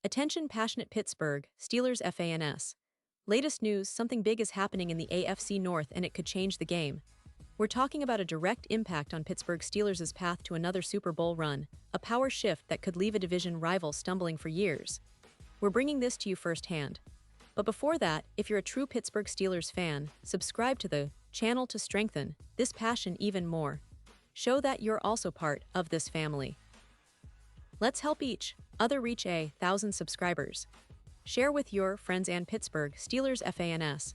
Attention passionate Pittsburgh Steelers fans. Latest news, something big is happening in the AFC North and it could change the game. We're talking about a direct impact on Pittsburgh Steelers' path to another Super Bowl run, a power shift that could leave a division rival stumbling for years. We're bringing this to you firsthand. But before that, if you're a true Pittsburgh Steelers fan, subscribe to the channel to strengthen this passion even more. Show that you're also part of this family. Let's help each other reach 1,000 subscribers. Share with your friends and Pittsburgh Steelers fans.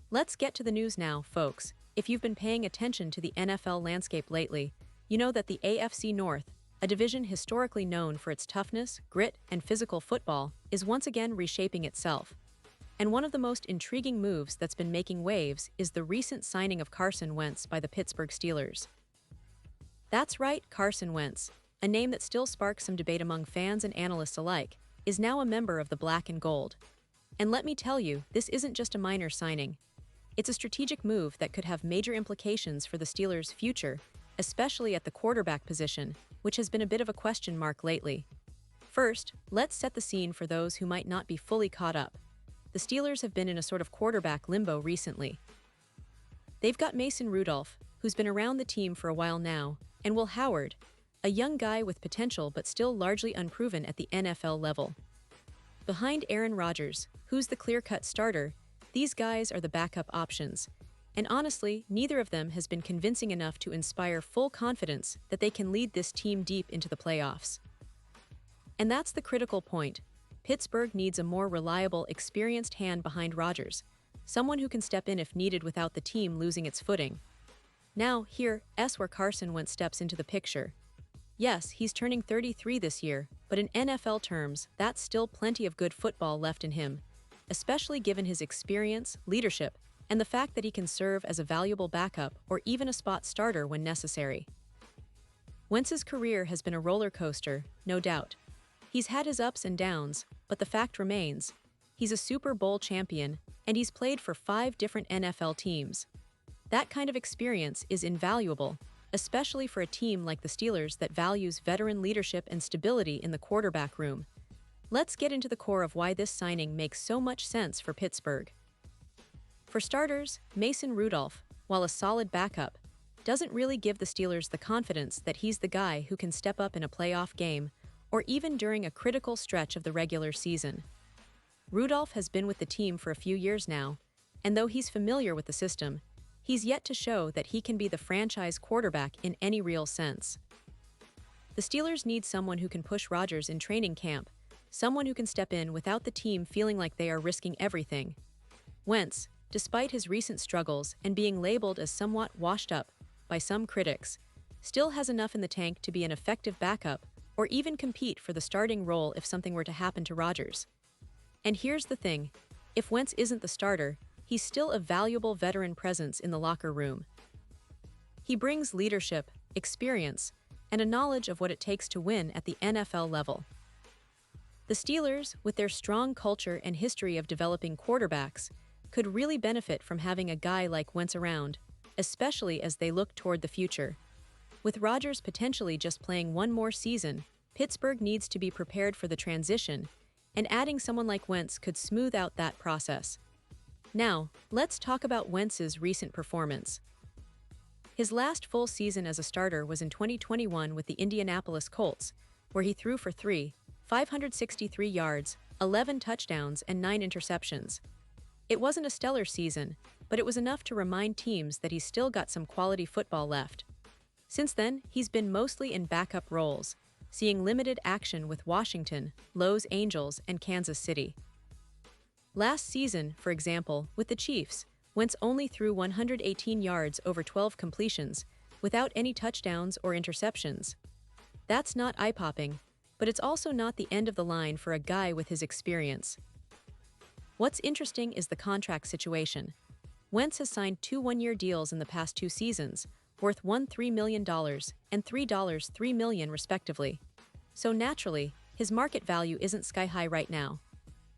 Let's get to the news now, folks. If you've been paying attention to the NFL landscape lately, you know that the AFC North, a division historically known for its toughness, grit, and physical football, is once again reshaping itself. And one of the most intriguing moves that's been making waves is the recent signing of Carson Wentz by the Pittsburgh Steelers. That's right, Carson Wentz, a name that still sparks some debate among fans and analysts alike, is now a member of the black and gold. And let me tell you, this isn't just a minor signing. It's a strategic move that could have major implications for the Steelers' future, especially at the quarterback position, which has been a bit of a question mark lately. First, let's set the scene for those who might not be fully caught up. The Steelers have been in a sort of quarterback limbo recently. They've got Mason Rudolph, who's been around the team for a while now, and Will Howard, a young guy with potential but still largely unproven at the NFL level. Behind Aaron Rodgers, who's the clear-cut starter, these guys are the backup options. And honestly, neither of them has been convincing enough to inspire full confidence that they can lead this team deep into the playoffs. And that's the critical point. Pittsburgh needs a more reliable, experienced hand behind Rodgers, someone who can step in if needed without the team losing its footing. Now, here's where Carson Wentz steps into the picture. Yes, he's turning 33 this year, but in NFL terms, that's still plenty of good football left in him, especially given his experience, leadership, and the fact that he can serve as a valuable backup or even a spot starter when necessary. Wentz's career has been a roller coaster, no doubt. He's had his ups and downs, but the fact remains, he's a Super Bowl champion, and he's played for 5 different NFL teams. That kind of experience is invaluable, especially for a team like the Steelers that values veteran leadership and stability in the quarterback room. Let's get into the core of why this signing makes so much sense for Pittsburgh. For starters, Mason Rudolph, while a solid backup, doesn't really give the Steelers the confidence that he's the guy who can step up in a playoff game or even during a critical stretch of the regular season. Rudolph has been with the team for a few years now, and though he's familiar with the system, he's yet to show that he can be the franchise quarterback in any real sense. The Steelers need someone who can push Rodgers in training camp, someone who can step in without the team feeling like they are risking everything. Wentz, despite his recent struggles and being labeled as somewhat washed up by some critics, still has enough in the tank to be an effective backup or even compete for the starting role if something were to happen to Rodgers. And here's the thing, if Wentz isn't the starter, he's still a valuable veteran presence in the locker room. He brings leadership, experience, and a knowledge of what it takes to win at the NFL level. The Steelers, with their strong culture and history of developing quarterbacks, could really benefit from having a guy like Wentz around, especially as they look toward the future. With Rodgers potentially just playing one more season, Pittsburgh needs to be prepared for the transition, and adding someone like Wentz could smooth out that process. Now, let's talk about Wentz's recent performance. His last full season as a starter was in 2021 with the Indianapolis Colts, where he threw for 563 yards, 11 touchdowns, and 9 interceptions. It wasn't a stellar season, but it was enough to remind teams that he's still got some quality football left. Since then, he's been mostly in backup roles, seeing limited action with Washington, Los Angeles, and Kansas City. Last season, for example, with the Chiefs, Wentz only threw 118 yards over 12 completions, without any touchdowns or interceptions. That's not eye-popping, but it's also not the end of the line for a guy with his experience. What's interesting is the contract situation. Wentz has signed 2 one-year deals in the past 2 seasons, worth $3 million and $3 million respectively. So naturally, his market value isn't sky-high right now.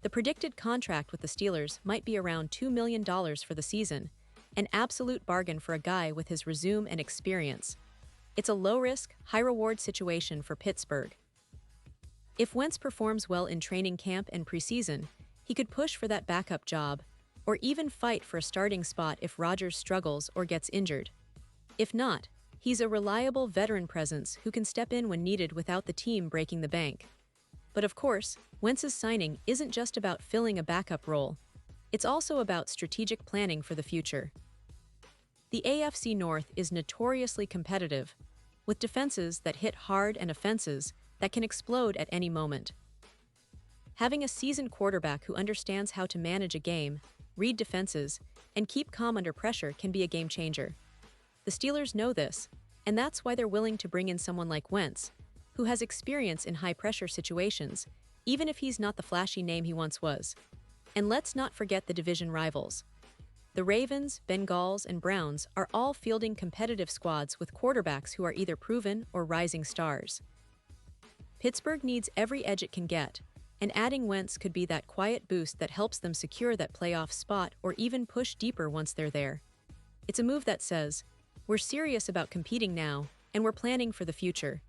The predicted contract with the Steelers might be around $2 million for the season, an absolute bargain for a guy with his resume and experience. It's a low-risk, high-reward situation for Pittsburgh. If Wentz performs well in training camp and preseason, he could push for that backup job, or even fight for a starting spot if Rodgers struggles or gets injured. If not, he's a reliable veteran presence who can step in when needed without the team breaking the bank. But of course, Wentz's signing isn't just about filling a backup role. It's also about strategic planning for the future. The AFC North is notoriously competitive, with defenses that hit hard and offenses that can explode at any moment. Having a seasoned quarterback who understands how to manage a game, read defenses, and keep calm under pressure can be a game changer. The Steelers know this, and that's why they're willing to bring in someone like Wentz, who has experience in high-pressure situations, even if he's not the flashy name he once was. And let's not forget the division rivals. The Ravens, Bengals, and Browns are all fielding competitive squads with quarterbacks who are either proven or rising stars. Pittsburgh needs every edge it can get, and adding Wentz could be that quiet boost that helps them secure that playoff spot or even push deeper once they're there. It's a move that says, we're serious about competing now, and we're planning for the future.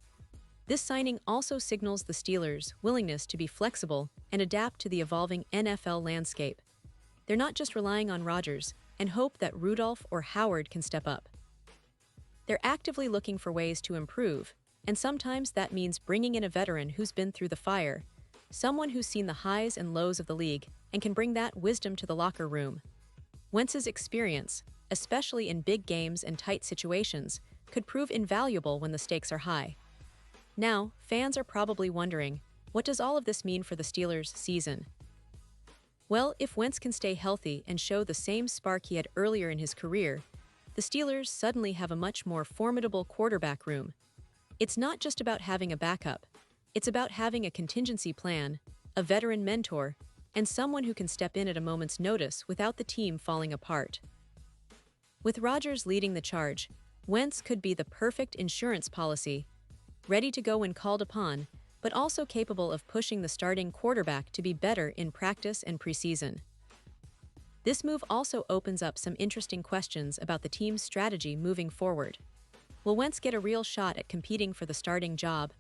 This signing also signals the Steelers' willingness to be flexible and adapt to the evolving NFL landscape. They're not just relying on Rodgers and hope that Rudolph or Howard can step up. They're actively looking for ways to improve, and sometimes that means bringing in a veteran who's been through the fire, someone who's seen the highs and lows of the league and can bring that wisdom to the locker room. Wentz's experience, especially in big games and tight situations, could prove invaluable when the stakes are high. Now, fans are probably wondering, what does all of this mean for the Steelers' season? Well, if Wentz can stay healthy and show the same spark he had earlier in his career, the Steelers suddenly have a much more formidable quarterback room. It's not just about having a backup. It's about having a contingency plan, a veteran mentor, and someone who can step in at a moment's notice without the team falling apart. With Rodgers leading the charge, Wentz could be the perfect insurance policy, ready to go when called upon, but also capable of pushing the starting quarterback to be better in practice and preseason. This move also opens up some interesting questions about the team's strategy moving forward. Will Wentz get a real shot at competing for the starting job,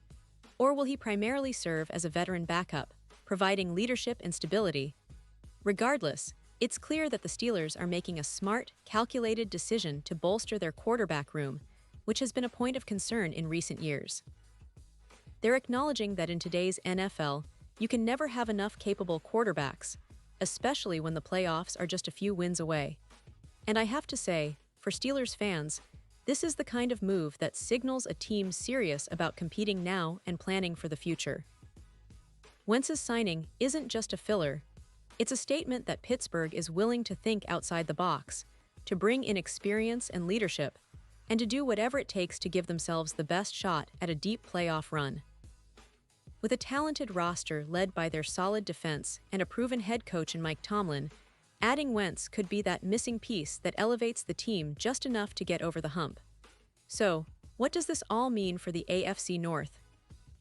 or will he primarily serve as a veteran backup, providing leadership and stability? Regardless, it's clear that the Steelers are making a smart, calculated decision to bolster their quarterback room, which has been a point of concern in recent years. They're acknowledging that in today's NFL, you can never have enough capable quarterbacks, especially when the playoffs are just a few wins away. And I have to say, for Steelers fans, this is the kind of move that signals a team serious about competing now and planning for the future. Wentz's signing isn't just a filler. It's a statement that Pittsburgh is willing to think outside the box, to bring in experience and leadership, and to do whatever it takes to give themselves the best shot at a deep playoff run. With a talented roster led by their solid defense and a proven head coach in Mike Tomlin, adding Wentz could be that missing piece that elevates the team just enough to get over the hump. So, what does this all mean for the AFC North?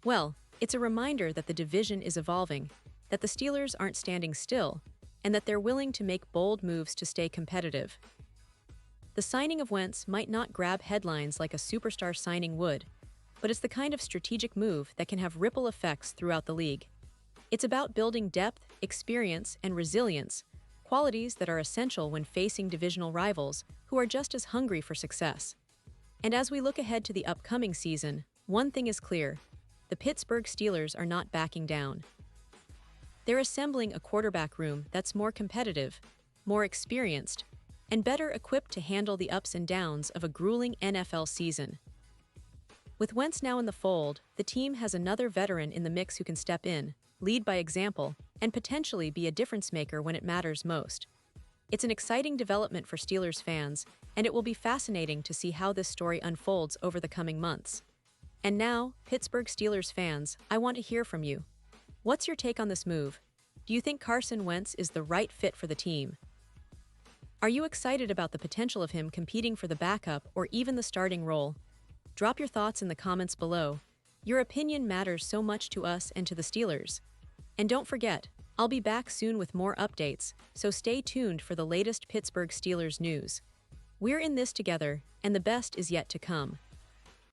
Well, it's a reminder that the division is evolving, that the Steelers aren't standing still, and that they're willing to make bold moves to stay competitive. The signing of Wentz might not grab headlines like a superstar signing would, but it's the kind of strategic move that can have ripple effects throughout the league. It's about building depth, experience, and resilience, qualities that are essential when facing divisional rivals who are just as hungry for success. And as we look ahead to the upcoming season, one thing is clear: the Pittsburgh Steelers are not backing down. They're assembling a quarterback room that's more competitive, more experienced, and better equipped to handle the ups and downs of a grueling NFL season. With Wentz now in the fold, the team has another veteran in the mix who can step in, lead by example, and potentially be a difference-maker when it matters most. It's an exciting development for Steelers fans, and it will be fascinating to see how this story unfolds over the coming months. And now, Pittsburgh Steelers fans, I want to hear from you. What's your take on this move? Do you think Carson Wentz is the right fit for the team? Are you excited about the potential of him competing for the backup or even the starting role? Drop your thoughts in the comments below. Your opinion matters so much to us and to the Steelers. And don't forget, I'll be back soon with more updates, so stay tuned for the latest Pittsburgh Steelers news. We're in this together, and the best is yet to come.